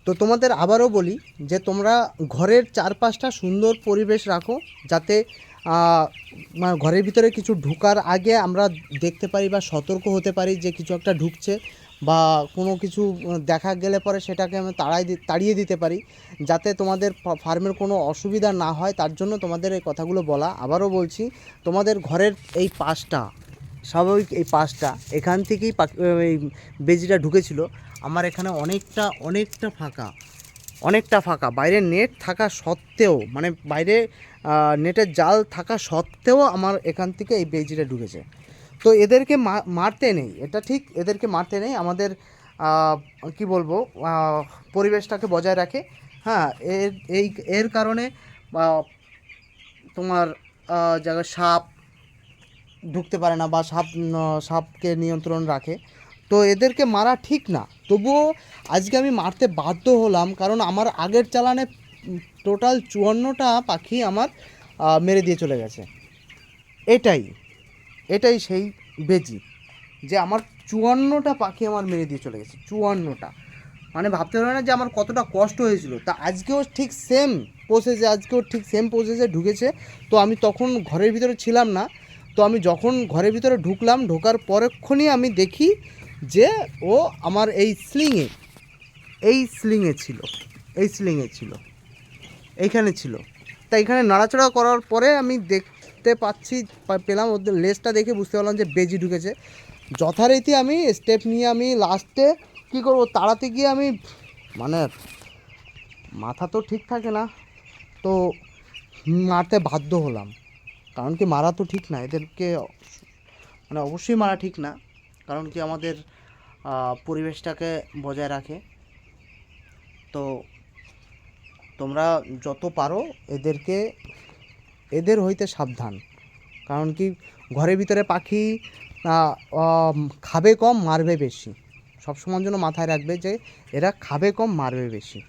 তো তোমাদের আবারও বলি যে তোমরা ঘরের চারপাশটা সুন্দর পরিবেশ রাখো, যাতে ঘরের ভিতরে কিছু ঢোকার আগে আমরা দেখতে পারি বা সতর্ক হতে পারি যে কিছু একটা ঢুকছে, বা কোনো কিছু দেখা গেলে পরে সেটাকে আমি তাড়িয়ে দিতে পারি, যাতে তোমাদের ফার্মের কোনো অসুবিধা না হয়। তার জন্য তোমাদের এই কথাগুলো বলা। আবারও বলছি, তোমাদের ঘরের এই পাশটা, স্বাভাবিক এই পাশটা, এখান থেকেই এই বেজিটা ঢুকেছিল। আমার এখানে অনেকটা ফাঁকা বাইরে নেট থাকা সত্ত্বেও, মানে বাইরে নেটের জাল থাকা সত্ত্বেও আমার এখান থেকে এই বেজিটা ঢুকেছে। তো এদেরকে মারতে নেই, এটা ঠিক, এদেরকে মারতে নেই। আমাদের কি বলবো, পরিবেশটাকে বজায় রাখে। হ্যাঁ, এর কারণে তোমার জায়গায় সাপ ঢুকতে পারে না, বা সাপকে নিয়ন্ত্রণ রাখে। তো এদেরকে মারা ঠিক না, তবুও আজকে আমি মারতে বাধ্য হলাম, কারণ আমার আগের চালানে টোটাল 54টা পাখি আমার মেরে দিয়ে চলে গেছে। এটাই সেই বেজি, যে আমার 54টা পাখি আমার মেরে দিয়ে চলে গেছে। 54টা, মানে ভাবতে পারে না যে আমার কতটা কষ্ট হয়েছিল। তা আজকেও ঠিক সেম প্রসেসে ঢুকেছে। তো আমি তখন ঘরের ভিতরে ছিলাম না। তো আমি যখন ঘরের ভিতরে ঢোকার পরক্ষণই আমি দেখি যে ও আমার এই স্লিংয়ে ছিল, এইখানে ছিল। তাই এখানে নাড়াচাড়া করার পরে আমি দেখতে পেলাম, ওদের লেজটা দেখে বুঝতে পারলাম যে বেজি ঢুকেছে। যথারীতি আমি স্টেপ নিয়ে আমি লাস্টে কী করবো, তাড়াতে গিয়ে আমি, মানে মাথা তো ঠিক থাকে না, তো মারতে বাধ্য হলাম। কারণ কি, মারা তো ঠিক না এদেরকে, মানে অবশ্যই মারা ঠিক না। কারণ কি, আমাদের পরিবেশটাকে বজায় রাখে। তো তোমরা যত পারো এদের হইতে সাবধান। কারণ কি, ঘরের ভিতরে পাখি খাবে কম, মারবে বেশি। সবসময়ের জন্য মাথায় রাখবে যে এরা খাবে কম, মারবে বেশি।